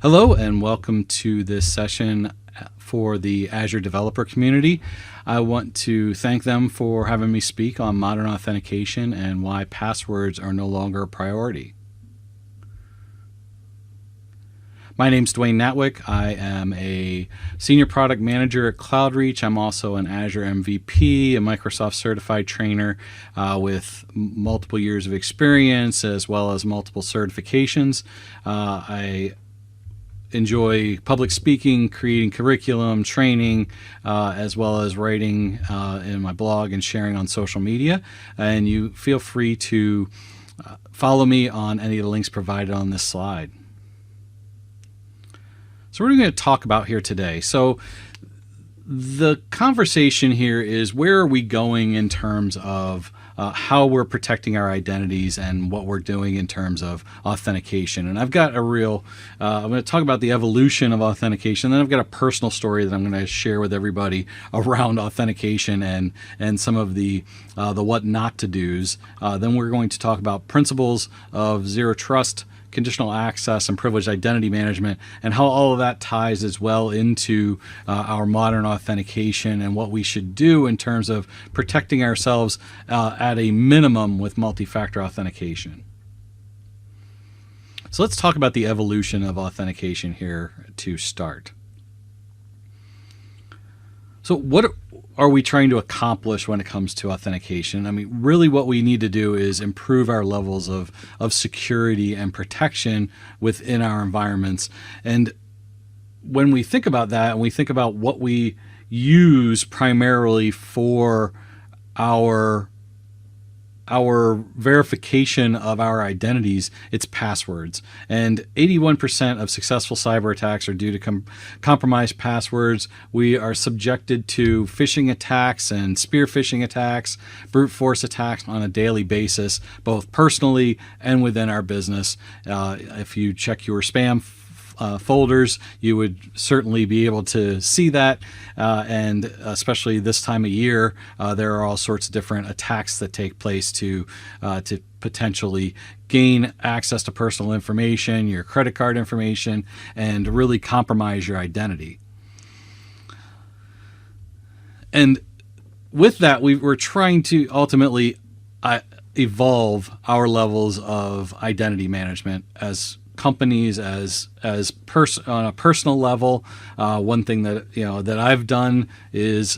Hello and welcome to this session for the Azure developer community. I want to thank them for having me speak on modern authentication and why passwords are no longer a priority. My name's Dwayne Natwick. I am a Senior Product Manager at CloudReach. I'm also an Azure MVP, a Microsoft Certified Trainer with multiple years of experience as well as multiple certifications. I enjoy public speaking, creating curriculum, training, as well as writing in my blog and sharing on social media. And you feel free to follow me on any of the links provided on this slide. So what are we going to talk about here today? So the conversation here is, where are we going in terms of how we're protecting our identities and what we're doing in terms of authentication. And I've got a real, I'm going to talk about the evolution of authentication. Then I've got a personal story that I'm going to share with everybody around authentication and some of the what not to do's. Then we're going to talk about principles of zero trust, conditional access, and privileged identity management, and how all of that ties as well into our modern authentication and what we should do in terms of protecting ourselves at a minimum with multi-factor authentication. So let's talk about the evolution of authentication here to start. So what are we trying to accomplish when it comes to authentication? I mean, really what we need to do is improve our levels of security and protection within our environments. And when we think about that, and we think about what we use primarily for our verification of our identities, it's passwords. And 81% of successful cyber attacks are due to compromised passwords. We are subjected to phishing attacks and spear phishing attacks, brute force attacks on a daily basis, both personally and within our business. If you check your spam folders, you would certainly be able to see that, and especially this time of year, there are all sorts of different attacks that take place to potentially gain access to personal information, your credit card information, and really compromise your identity. And with that, we're trying to ultimately evolve our levels of identity management as companies, on a personal level. One thing that that I've done is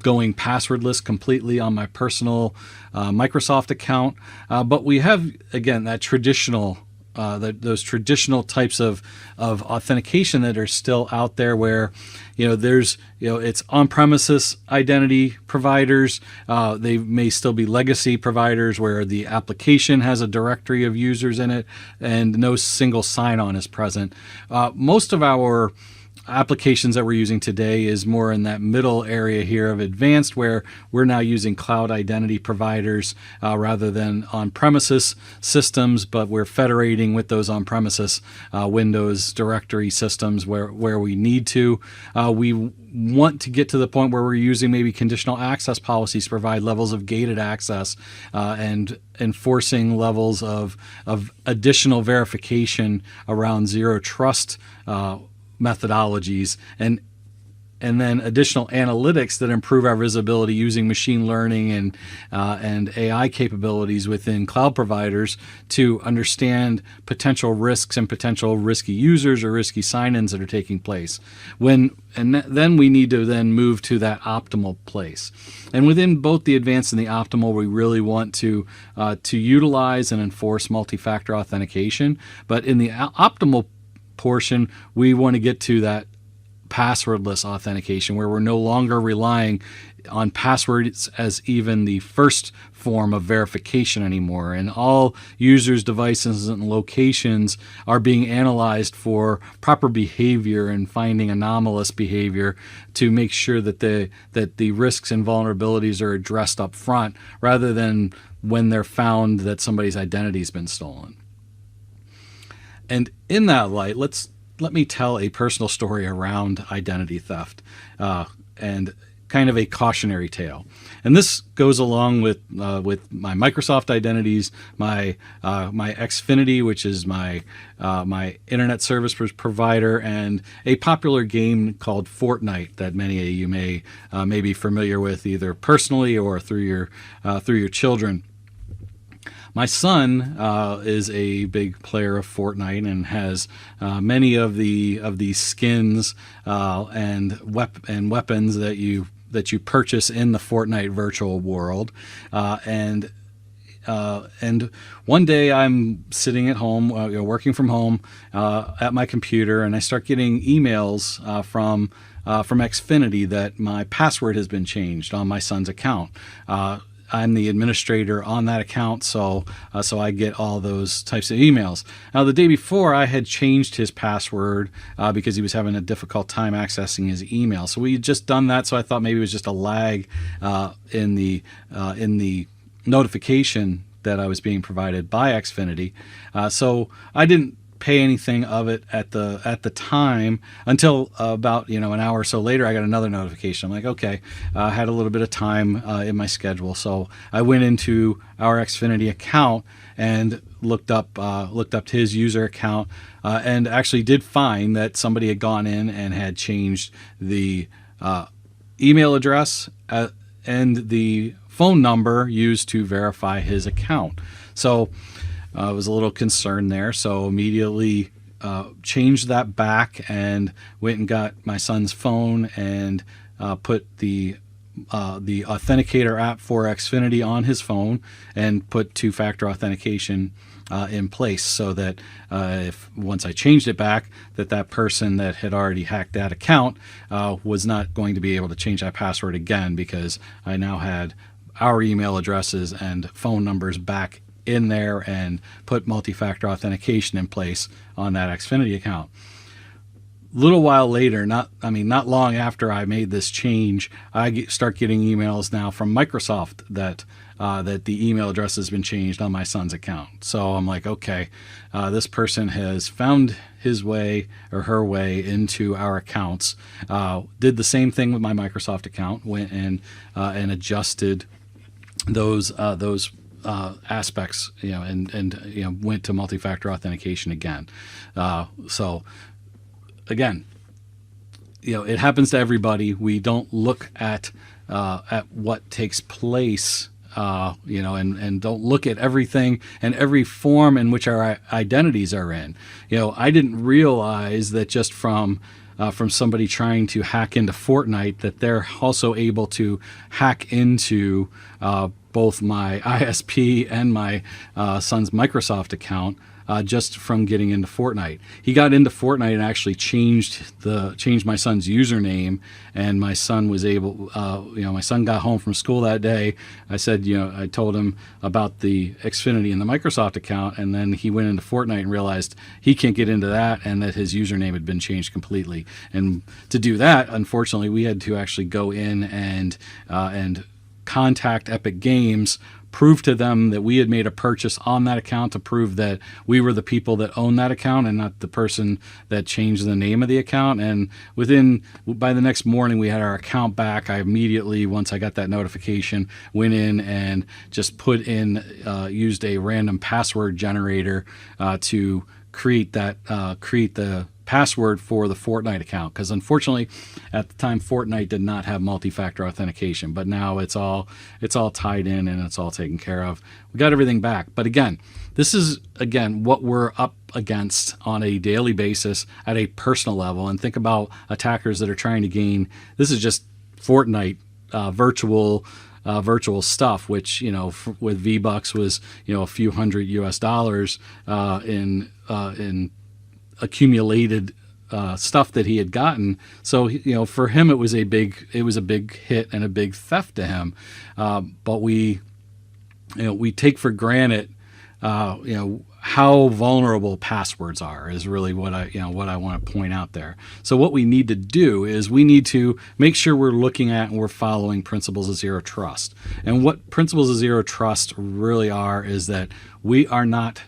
going passwordless completely on my personal Microsoft account. But we have, again, that traditional those traditional types of authentication that are still out there, where there's it's on-premises identity providers. They may still be legacy providers where the application has a directory of users in it and no single sign-on is present. Most of our applications that we're using today is more in that middle area here of advanced, where we're now using cloud identity providers rather than on-premises systems, but we're federating with those on-premises Windows directory systems where we need to. We want to get to the point where we're using maybe conditional access policies to provide levels of gated access and enforcing levels of additional verification around zero trust methodologies, and then additional analytics that improve our visibility using machine learning and AI capabilities within cloud providers to understand potential risks and potential risky users or risky sign-ins that are taking place. Then we need to then move to that optimal place. And within both the advanced and the optimal, we really want to utilize and enforce multi-factor authentication. But in the optimal portion, we want to get to that passwordless authentication, where we're no longer relying on passwords as even the first form of verification anymore, and all users, devices, and locations are being analyzed for proper behavior and finding anomalous behavior to make sure that the risks and vulnerabilities are addressed up front, rather than when they're found that somebody's identity has been stolen. And in that light, let me tell a personal story around identity theft. And kind of a cautionary tale. And this goes along with my Microsoft identities, my Xfinity, which is my internet service provider, and a popular game called Fortnite that many of you may be familiar with, either personally or through your children. My son is a big player of Fortnite and has many of these skins and weapons that you purchase in the Fortnite virtual world, and one day I'm sitting at home, working from home at my computer, and I start getting emails from Xfinity that my password has been changed on my son's account. I'm the administrator on that account, so I get all those types of emails. Now, the day before, I had changed his password because he was having a difficult time accessing his email. So we had just done that, so I thought maybe it was just a lag in the notification that I was being provided by Xfinity. So I didn't pay anything of it at the time until about an hour or so later. I got another notification. I'm like, okay, I had a little bit of time in my schedule, so I went into our Xfinity account and looked up his user account, and actually did find that somebody had gone in and had changed the email address and the phone number used to verify his account. So I was a little concerned there, so immediately changed that back and went and got my son's phone and put the Authenticator app for Xfinity on his phone and put two-factor authentication in place, so that if once I changed it back, that person that had already hacked that account was not going to be able to change that password again, because I now had our email addresses and phone numbers back in there and put multi-factor authentication in place on that Xfinity account. Little while later, not long after I made this change, I start getting emails now from Microsoft that the email address has been changed on my son's account. So I'm like, okay, this person has found his way or her way into our accounts. Did the same thing with my Microsoft account, went in and adjusted those aspects, and went to multi-factor authentication again. So again, it happens to everybody. We don't look at what takes place, and don't look at everything and every form in which our identities are in. I didn't realize that just from somebody trying to hack into Fortnite, that they're also able to hack into both my ISP and my son's Microsoft account just from getting into Fortnite. He got into Fortnite and actually changed my son's username, and my son was able, my son got home from school that day. I said, I told him about the Xfinity and the Microsoft account, and then he went into Fortnite and realized he can't get into that, and that his username had been changed completely. And to do that, unfortunately, we had to actually go in and contact Epic Games, prove to them that we had made a purchase on that account, to prove that we were the people that own that account and not the person that changed the name of the account. And by the next morning, we had our account back. I immediately, once I got that notification, went in and just used a random password generator to create the password for the Fortnite account, because unfortunately at the time Fortnite did not have multi-factor authentication, but now it's all tied in and it's all taken care of. We got everything back. But again, this is what we're up against on a daily basis at a personal level. And think about attackers that are trying to gain, this is just Fortnite virtual stuff, which with V-Bucks was a few $100 US in accumulated stuff that he had gotten. So for him it was a big hit and a big theft to him. But we take for granted how vulnerable passwords are, is really what I want to point out there. So what we need to do is we need to make sure we're looking at and we're following principles of zero trust. And what principles of zero trust really are is that we are not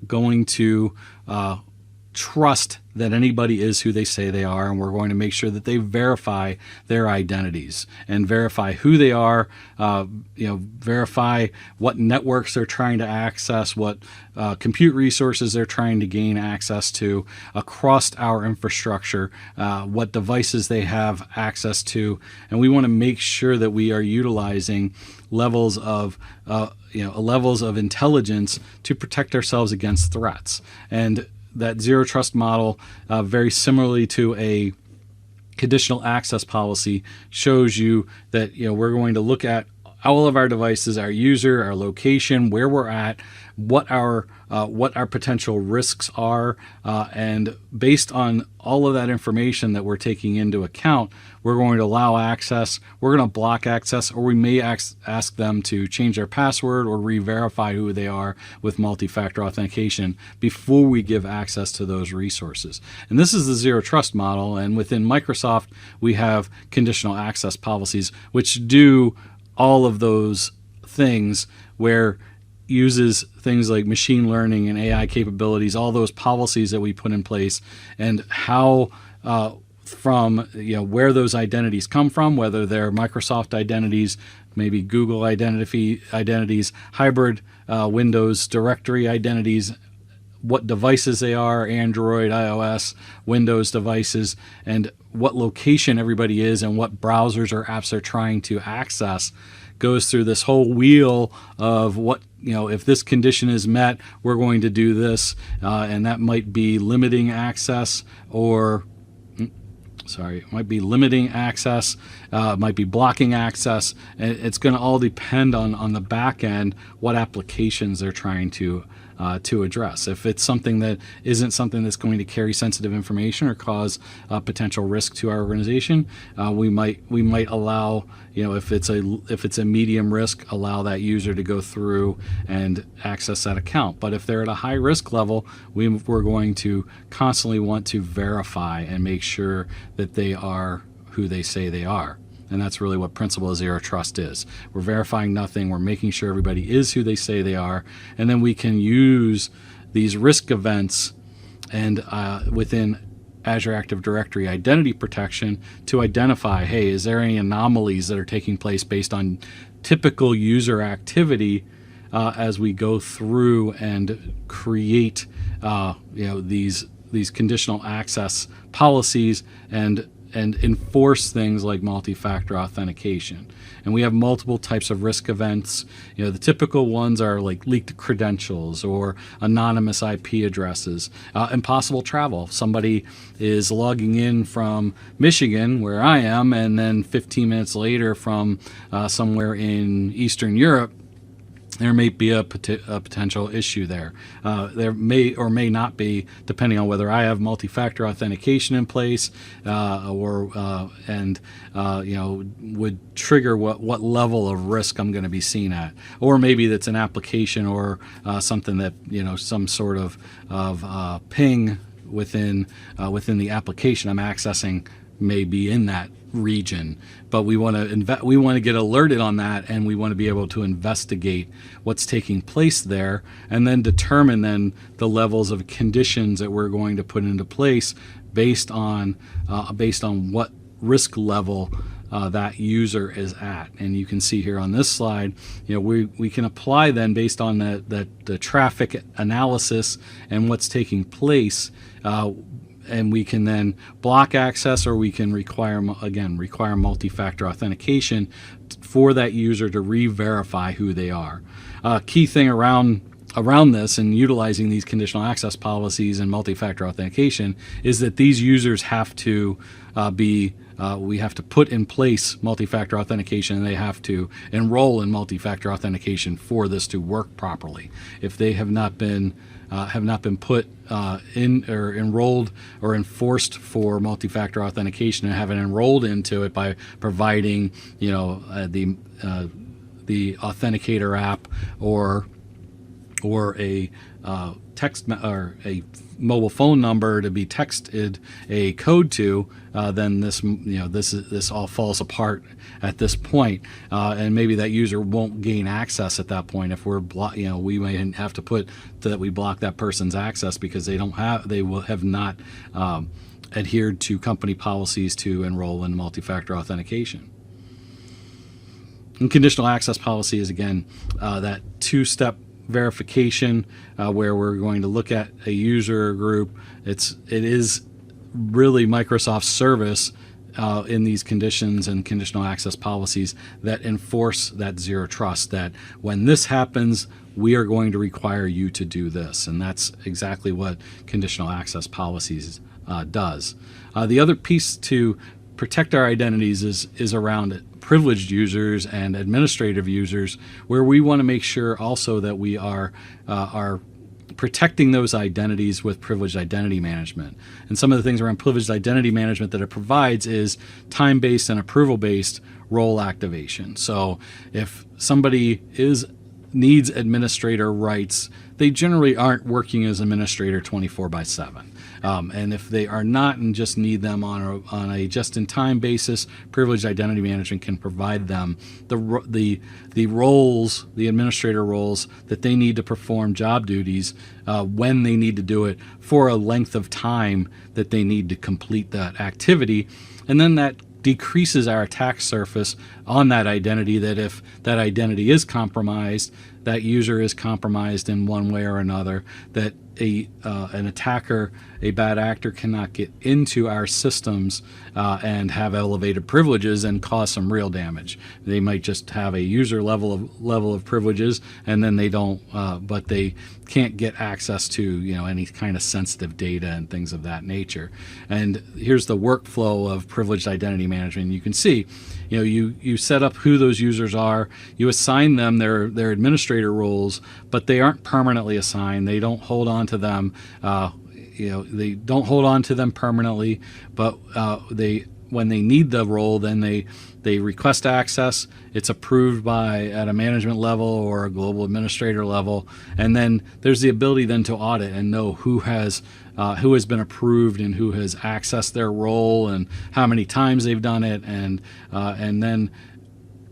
going to trust that anybody is who they say they are, and we're going to make sure that they verify their identities and verify who they are, verify what networks they're trying to access, what compute resources they're trying to gain access to across our infrastructure, what devices they have access to, and we want to make sure that we are utilizing levels of intelligence to protect ourselves against threats. And that zero trust model, very similarly to a conditional access policy, shows you that we're going to look at all of our devices, our user, our location, where we're at, what our potential risks are, and based on all of that information that we're taking into account, we're going to allow access, we're going to block access, or we may ask them to change their password or re-verify who they are with multi-factor authentication before we give access to those resources. And this is the zero trust model, and within Microsoft we have conditional access policies which do all of those things, where uses things like machine learning and AI capabilities, all those policies that we put in place, and how from where those identities come from, whether they're Microsoft identities, maybe Google identities, hybrid Windows directory identities, what devices they are, Android, iOS, Windows devices, and what location everybody is and what browsers or apps they're trying to access, goes through this whole wheel of what, if this condition is met, we're going to do this, and that might be limiting access, or it might be limiting access, might be blocking access, and it's going to all depend on the back end what applications they're trying to address. If it's something that isn't something that's going to carry sensitive information or cause potential risk to our organization, we might allow, if it's a medium risk, allow that user to go through and access that account. But if they're at a high risk level, we're going to constantly want to verify and make sure that they are who they say they are. And that's really what principle of zero trust is. We're verifying nothing. We're making sure everybody is who they say they are. And then we can use these risk events and within Azure Active Directory identity protection to identify, hey, is there any anomalies that are taking place based on typical user activity as we go through and create these conditional access policies and enforce things like multi-factor authentication. And we have multiple types of risk events. The typical ones are like leaked credentials or anonymous IP addresses, impossible travel. Somebody is logging in from Michigan, where I am, and then 15 minutes later from somewhere in Eastern Europe. There may be a potential issue there. There may or may not be, depending on whether I have multi-factor authentication in place, would trigger what level of risk I'm going to be seen at, or maybe that's an application or something that some sort of ping within the application I'm accessing may be in that region, but we want to get alerted on that, and we want to be able to investigate what's taking place there, and then determine the levels of conditions that we're going to put into place based on what risk level that user is at. And you can see here on this slide, we can apply then based on the traffic analysis and what's taking place. And we can then block access, or we can require multi-factor authentication for that user to re-verify who they are. Key thing around this and utilizing these conditional access policies and multi-factor authentication is that these users have to we have to put in place multi-factor authentication, and they have to enroll in multi-factor authentication for this to work properly. If they have not been put in or enrolled or enforced for multi-factor authentication and haven't enrolled into it by providing the authenticator app or or a or a mobile phone number to be texted a code to, then this all falls apart at this point, and maybe that user won't gain access at that point if we're we may have to put that we block that person's access because they will have not adhered to company policies to enroll in multi-factor authentication. And conditional access policy is again that two-step verification where we're going to look at a user group. It is really Microsoft's service in these conditions and conditional access policies that enforce that zero trust, that when this happens, we are going to require you to do this. And that's exactly what conditional access policies does. The other piece to protect our identities is around privileged users and administrative users, where we want to make sure also that we are protecting those identities with privileged identity management. And some of the things around privileged identity management that it provides is time-based and approval-based role activation. So if somebody needs administrator rights, they generally aren't working as administrator 24/7. And if they are not and just need them on a just-in-time basis, privileged identity management can provide them the roles, the administrator roles that they need to perform job duties when they need to do it for a length of time that they need to complete that activity. And then that decreases our attack surface on that identity, that if that identity is compromised, that user is compromised in one way or another, that an attacker, a bad actor, cannot get into our systems and have elevated privileges and cause some real damage. They might just have a user level of privileges, and then they don't, but they can't get access to any kind of sensitive data and things of that nature. And here's the workflow of privileged identity management. You can see, you set up who those users are, you assign them their administrator roles, but they aren't permanently assigned. They don't hold on to them. They don't hold on to them permanently, but when they need the role, then they request access. It's approved at a management level or a global administrator level, and then there's the ability then to audit and know who has been approved and who has accessed their role and how many times they've done it, and then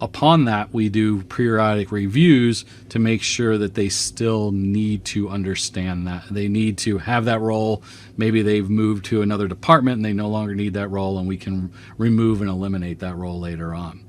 upon that, we do periodic reviews to make sure that they still need to understand that. They need to have that role. Maybe they've moved to another department and they no longer need that role, and we can remove and eliminate that role later on.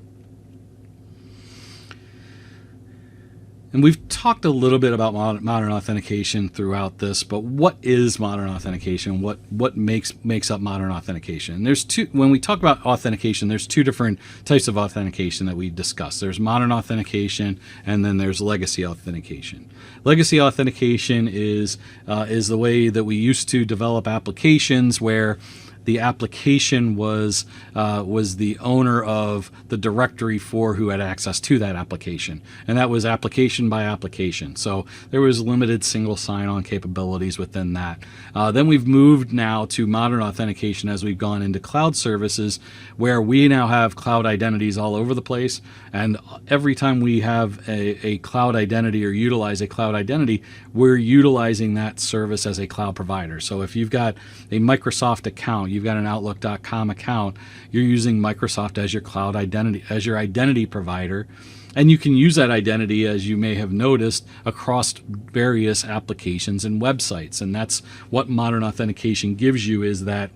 And we've talked a little bit about modern authentication throughout this, but what is modern authentication? What makes up modern authentication? And there's when we talk about authentication, there's two different types of authentication that we discuss. There's modern authentication, and then there's legacy authentication. Legacy authentication is the way that we used to develop applications, where the application was the owner of the directory for who had access to that application, and that was application by application. So there was limited single sign-on capabilities within that. Then we've moved now to modern authentication as we've gone into cloud services, where we now have cloud identities all over the place, and every time we have a cloud identity or utilize a cloud identity, we're utilizing that service as a cloud provider. So if you've got a Microsoft account, you've got an Outlook.com account, you're using Microsoft as your cloud identity, as your identity provider, and you can use that identity, as you may have noticed, across various applications and websites. And that's what modern authentication gives you, is that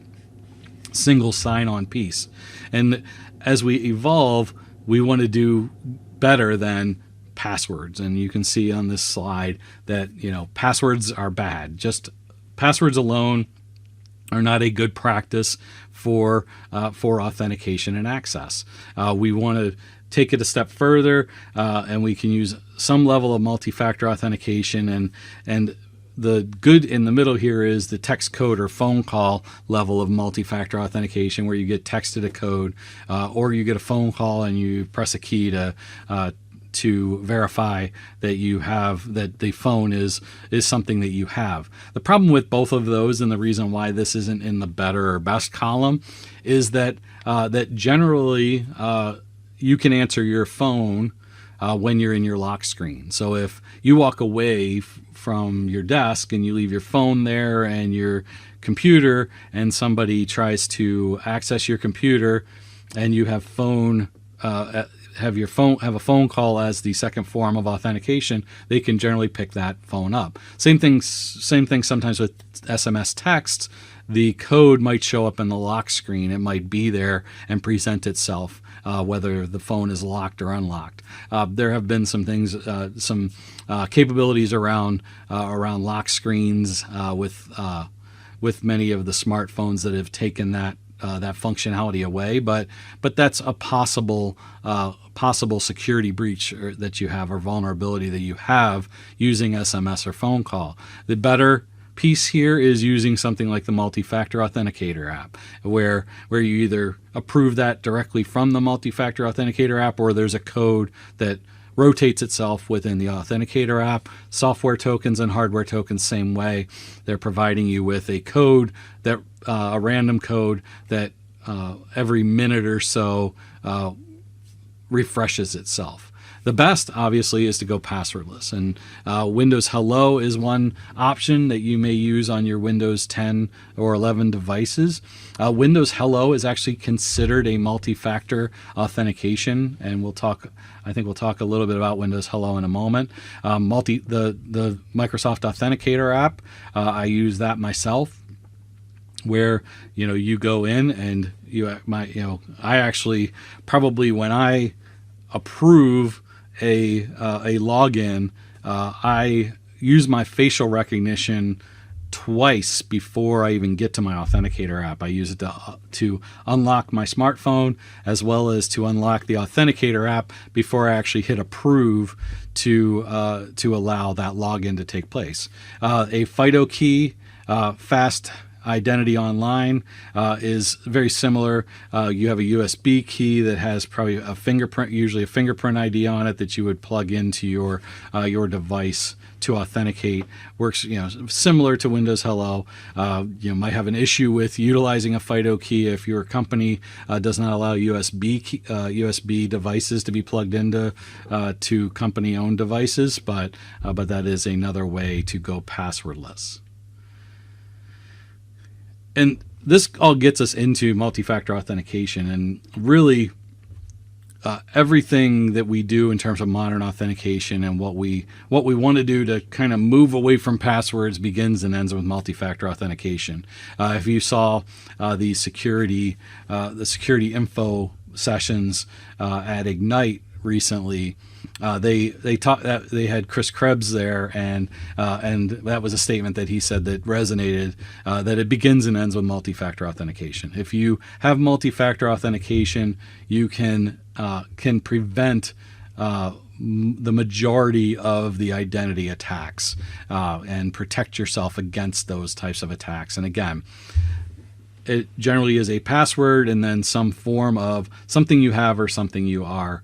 single sign-on piece. And as we evolve, we want to do better than passwords. And you can see on this slide that passwords are bad. Just passwords alone are not a good practice for authentication and access. We want to take it a step further, and we can use some level of multi-factor authentication. And the good in the middle here is the text code or phone call level of multi-factor authentication, where you get texted a code, or you get a phone call and you press a key to verify that you have, that the phone is something that you have. The problem with both of those, and the reason why this isn't in the better or best column, is that that generally you can answer your phone when you're in your lock screen. So if you walk away from your desk and you leave your phone there and your computer, and somebody tries to access your computer, and you have have a phone call as the second form of authentication, they can generally pick that phone up. Same thing sometimes with SMS texts. The code might show up in the lock screen. It might be there and present itself, whether the phone is locked or unlocked. There have been some things, some capabilities around lock screens with many of the smartphones that have taken that functionality away, but that's a possible security breach that you have, or vulnerability that you have using SMS or phone call. The better piece here is using something like the multi-factor authenticator app, where you either approve that directly from the multi-factor authenticator app, or there's a code that rotates itself within the authenticator app. Software tokens and hardware tokens, same way. They're providing you with a code, that a random code that every minute or so refreshes itself. The best, obviously, is to go passwordless, and Windows Hello is one option that you may use on your Windows 10 or 11 devices. Windows Hello is actually considered a multi-factor authentication, and I think we'll talk a little bit about Windows Hello in a moment. The Microsoft Authenticator app, I use that myself, where you go in and I actually, probably when I approve a login, I use my facial recognition twice before I even get to my Authenticator app. I use it to unlock my smartphone, as well as to unlock the Authenticator app before I actually hit approve to allow that login to take place. A FIDO key, fast identity online, is very similar. You have a USB key that has probably a fingerprint, usually a fingerprint ID on it, that you would plug into your device to authenticate. Works similar to Windows Hello. You might have an issue with utilizing a FIDO key if your company does not allow USB devices to be plugged into to company-owned devices, but that is another way to go passwordless. And this all gets us into multi-factor authentication, and really everything that we do in terms of modern authentication and what we want to do to kind of move away from passwords begins and ends with multi-factor authentication. If you saw the security info sessions at Ignite recently, they taught that they had Chris Krebs there, and that was a statement that he said that resonated, that it begins and ends with multi-factor authentication. If you have multi-factor authentication, you can prevent the majority of the identity attacks and protect yourself against those types of attacks. And again, it generally is a password and then some form of something you have or something you are.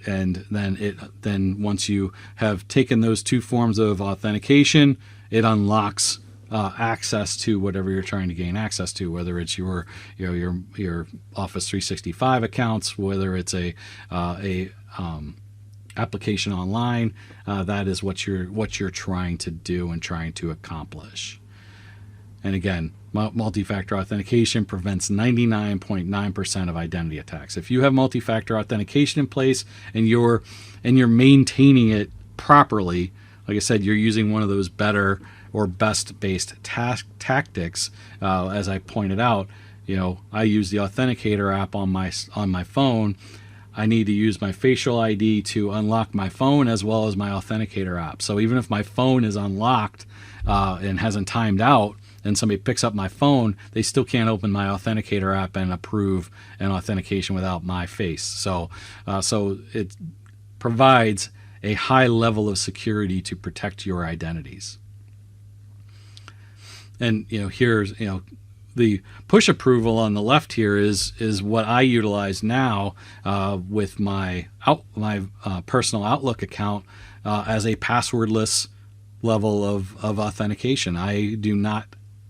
And then once you have taken those two forms of authentication, it unlocks access to whatever you're trying to gain access to, whether it's your Office 365 accounts, whether it's a application online. That is what you're trying to do and trying to accomplish. And again, multi-factor authentication prevents 99.9% of identity attacks. If you have multi-factor authentication in place and you're maintaining it properly, like I said, you're using one of those better or best-based tactics. As I pointed out, I use the Authenticator app on my phone. I need to use my facial ID to unlock my phone as well as my Authenticator app. So even if my phone is unlocked and hasn't timed out, and somebody picks up my phone, they still can't open my Authenticator app and approve an authentication without my face. So it provides a high level of security to protect your identities. And here's the push approval on the left here is what I utilize now with my personal Outlook account as a passwordless level of authentication. I do not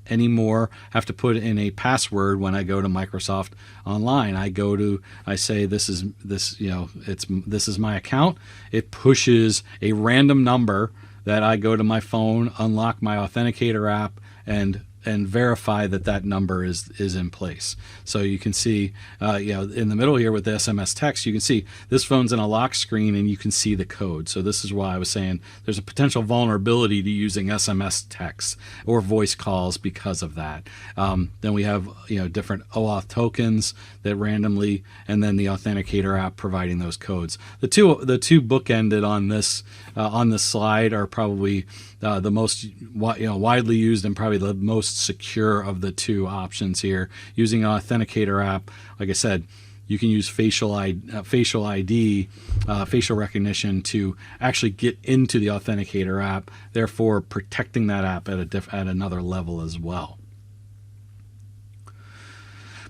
anymore have to put in a password when I go to Microsoft Online. I say this is my account. It pushes a random number that I go to my phone, unlock my Authenticator app, and verify that number is in place. So you can see, in the middle here with the SMS text, you can see this phone's in a lock screen and you can see the code. So this is why I was saying there's a potential vulnerability to using SMS text or voice calls because of that. Then we have different OAuth tokens that randomly, and then the Authenticator app providing those codes. The two bookended on this slide are probably the most widely used and probably the most secure of the two options here. Using an Authenticator app, like I said, you can use facial ID, facial recognition to actually get into the Authenticator app, therefore protecting that app at another level as well.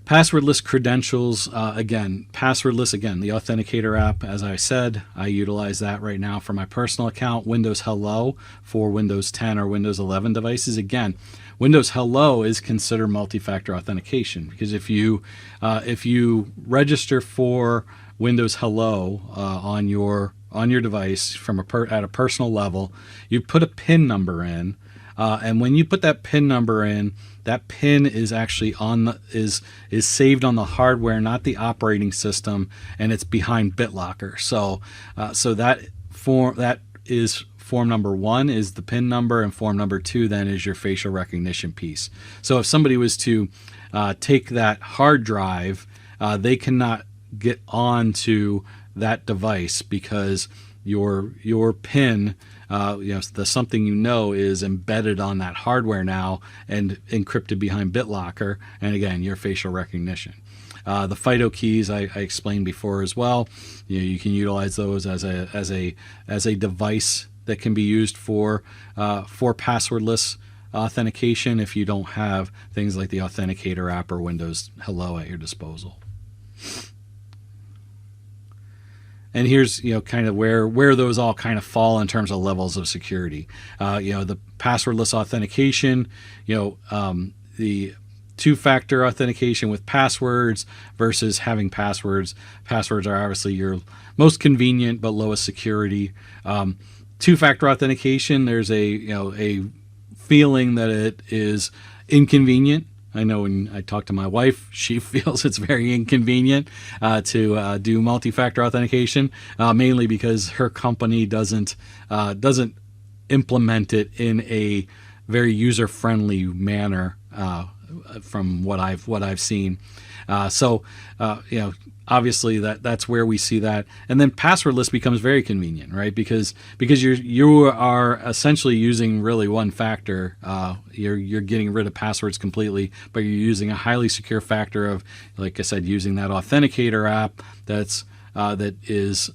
Passwordless credentials, passwordless, the Authenticator app, as I said, I utilize that right now for my personal account. Windows Hello for Windows 10 or Windows 11 devices. Again, Windows Hello is considered multi-factor authentication, because if you register for Windows Hello on your device at a personal level, you put a PIN number in, and when you put that PIN number in, that PIN is actually is saved on the hardware, not the operating system, and it's behind BitLocker. So that is form number 1 is the PIN number, and form number 2 then is your facial recognition piece. So if somebody was to take that hard drive, they cannot get onto that device because your PIN, the something is embedded on that hardware now and encrypted behind BitLocker, and again, your facial recognition. The FIDO keys I explained before as well. You can utilize those as a device that can be used for passwordless authentication if you don't have things like the Authenticator app or Windows Hello at your disposal. And here's kind of where those all kind of fall in terms of levels of security. The passwordless authentication, the two-factor authentication with passwords versus having passwords. Passwords are obviously your most convenient but lowest security. Two-factor authentication, there's a feeling that it is inconvenient. I know when I talk to my wife, she feels it's very inconvenient to do multi-factor authentication, mainly because her company doesn't implement it in a very user-friendly manner from what I've seen. Obviously that's where we see that, and then passwordless becomes very convenient, right? Because you are essentially using really one factor. You're getting rid of passwords completely, but you're using a highly secure factor of, like I said, using that Authenticator app that is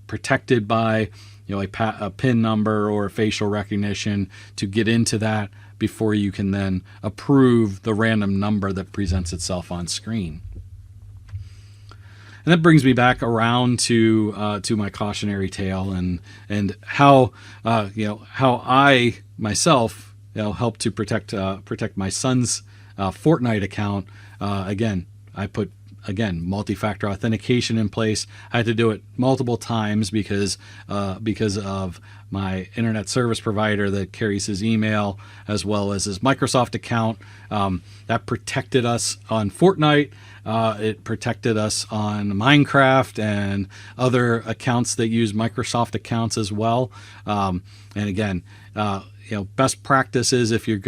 protected by a PIN number or facial recognition to get into that before you can then approve the random number that presents itself on screen. And that brings me back around to my cautionary tale and how I myself help to protect my son's Fortnite account. Again, I put multi-factor authentication in place. I had to do it multiple times because of my internet service provider that carries his email as well as his Microsoft account. That protected us on Fortnite. It protected us on Minecraft and other accounts that use Microsoft accounts as well. And again, best practice is if you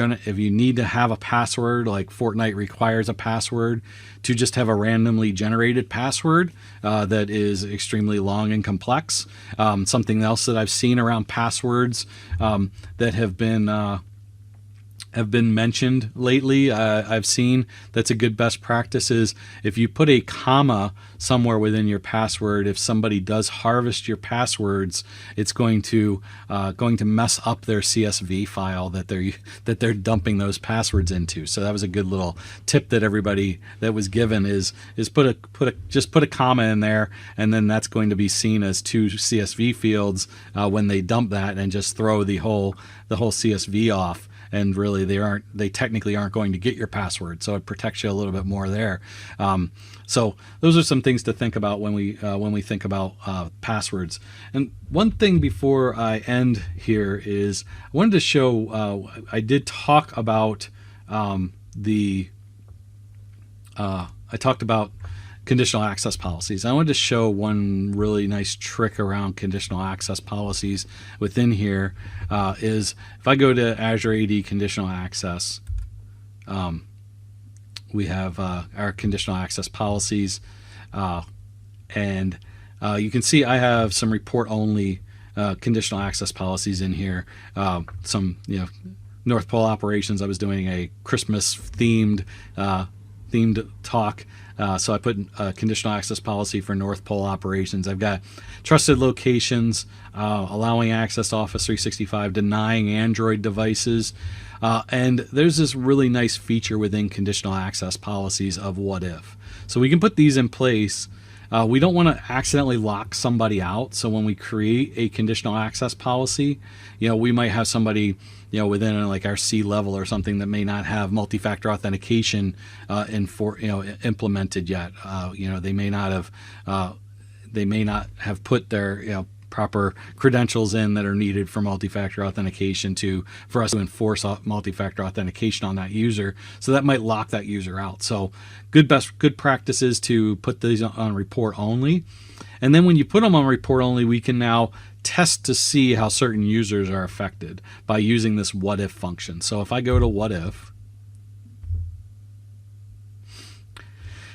need to have a password, like Fortnite requires a password, to just have a randomly generated password that is extremely long and complex. Something else that I've seen around passwords that have been mentioned lately, I've seen that's a good best practice is if you put a comma somewhere within your password, if somebody does harvest your passwords, it's going to mess up their CSV file that they're dumping those passwords into. So that was a good little tip that everybody that was given is just put a comma in there, and then that's going to be seen as two CSV fields when they dump that, and just throw the whole CSV off. and really they technically aren't going to get your password, so it protects you a little bit more there. So those are some things to think about when we think about passwords. And one thing before I end here is I wanted to show, I did talk about I talked about conditional access policies. I wanted to show one really nice trick around conditional access policies within here. Is if I go to Azure AD conditional access, we have our conditional access policies, and you can see I have some report only conditional access policies in here. Some North Pole operations. I was doing a Christmas themed talk. So I put a conditional access policy for North Pole operations. I've got trusted locations, allowing access to Office 365, denying Android devices. And there's this really nice feature within conditional access policies of what if. So we can put these in place. We don't want to accidentally lock somebody out. So when we create a conditional access policy, we might have somebody within like our C level or something that may not have multi-factor authentication implemented yet. They may not have put their proper credentials in that are needed for multi-factor authentication for us to enforce multi-factor authentication on that user. So that might lock that user out. So good practices to put these on report only. And then when you put them on report only, we can now test to see how certain users are affected by using this what if function. So if I go to what if,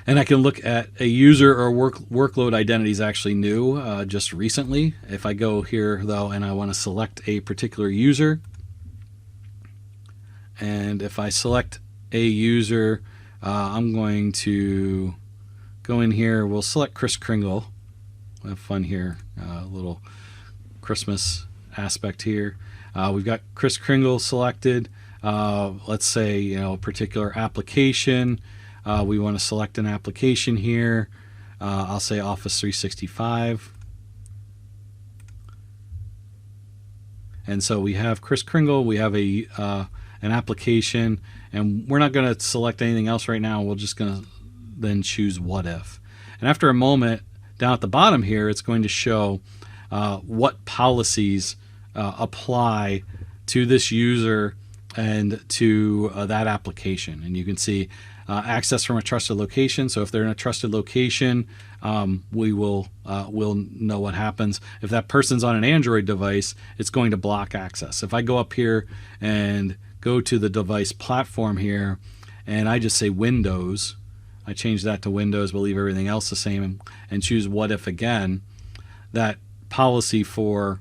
and I can look at a user or workload identities actually new just recently. If I go here though and I want to select a particular user, and if I select a user, I'm going to go in here. We'll select Chris Kringle. We'll have fun here, a little Christmas aspect here. We've got Chris Kringle selected. Let's say a particular application. We want to select an application here. I'll say Office 365. And so we have Chris Kringle. We have an application, and we're not going to select anything else right now. We're just going to then choose what if. And after a moment, down at the bottom here, it's going to show what policies apply to this user and to that application. And you can see access from a trusted location. So if they're in a trusted location, we'll know what happens. If that person's on an Android device, it's going to block access. If I go up here and go to the device platform here, and I just say Windows, I change that to Windows, but leave everything else the same, and choose what if again, that policy for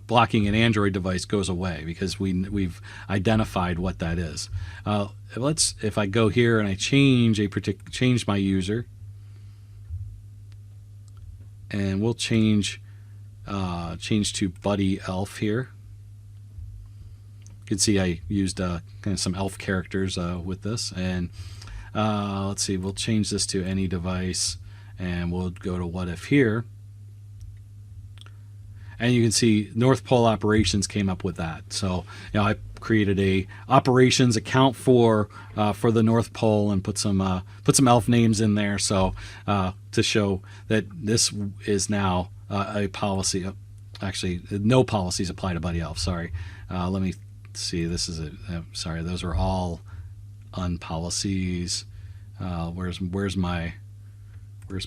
blocking an Android device goes away because we've identified what that is. If I go here and I change my user, and we'll change to Buddy Elf here. You can see I used kind of some elf characters with this, and let's see, we'll change this to any device, and we'll go to what if here. And you can see North Pole operations came up with that. So I created a operations account for the North Pole and put some elf names in there. So to show that this is now a policy. Actually, no policies apply to Buddy Elf. Sorry. Let me see. This is sorry. Those are all unpolicies. Where's my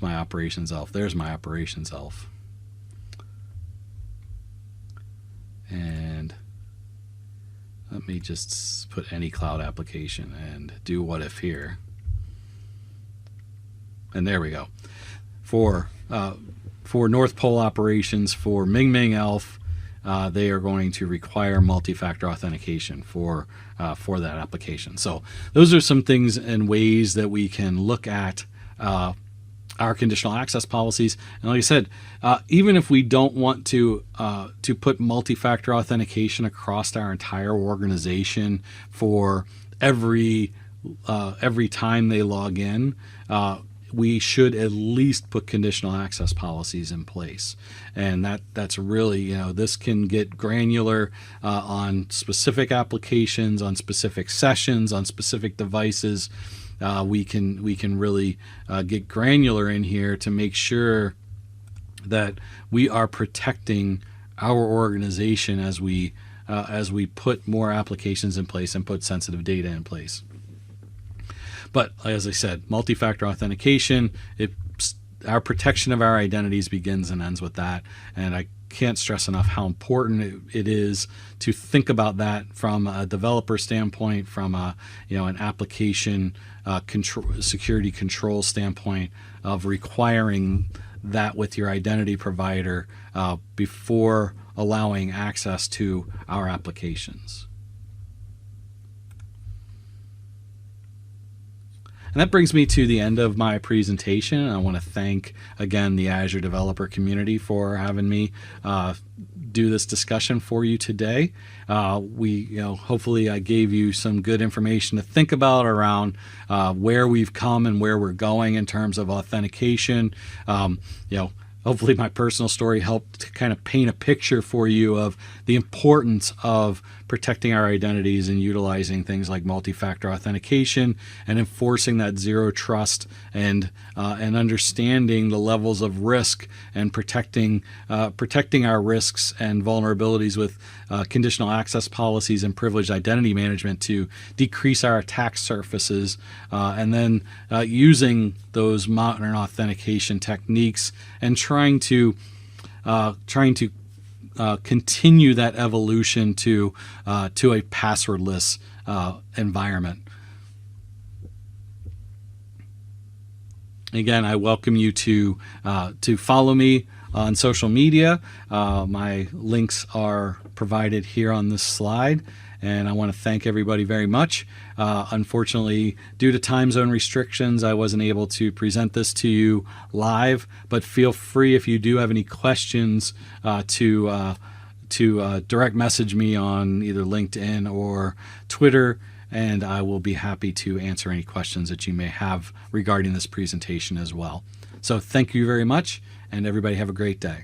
operations elf? There's my operations elf. And let me just put any cloud application and do what if here. And there we go. For North Pole operations, for Ming Ming Elf, they are going to require multi-factor authentication for that application. So those are some things and ways that we can look at our conditional access policies. And like I said, even if we don't want to put multi-factor authentication across our entire organization for every time they log in, we should at least put conditional access policies in place. And that's really, this can get granular on specific applications, on specific sessions, on specific devices. We can really get granular in here to make sure that we are protecting our organization as we put more applications in place and put sensitive data in place. But as I said, multi-factor authentication, our protection of our identities begins and ends with that. And I can't stress enough how important it is to think about that from a developer standpoint, from an application security control standpoint, of requiring that with your identity provider before allowing access to our applications. And that brings me to the end of my presentation. I want to thank again the Azure developer community for having me do this discussion for you today. Hopefully I gave you some good information to think about around where we've come and where we're going in terms of authentication. Hopefully my personal story helped to kind of paint a picture for you of the importance of protecting our identities and utilizing things like multi-factor authentication and enforcing that zero trust and understanding the levels of risk and protecting our risks and vulnerabilities with conditional access policies and privileged identity management to decrease our attack surfaces, and then using those modern authentication techniques and trying to continue that evolution to a passwordless environment. Again, I welcome you to follow me on social media. My links are provided here on this slide, and I want to thank everybody very much. Unfortunately, due to time zone restrictions, I wasn't able to present this to you live, but feel free, if you do have any questions, to direct message me on either LinkedIn or Twitter, and I will be happy to answer any questions that you may have regarding this presentation as well. So thank you very much, and everybody have a great day.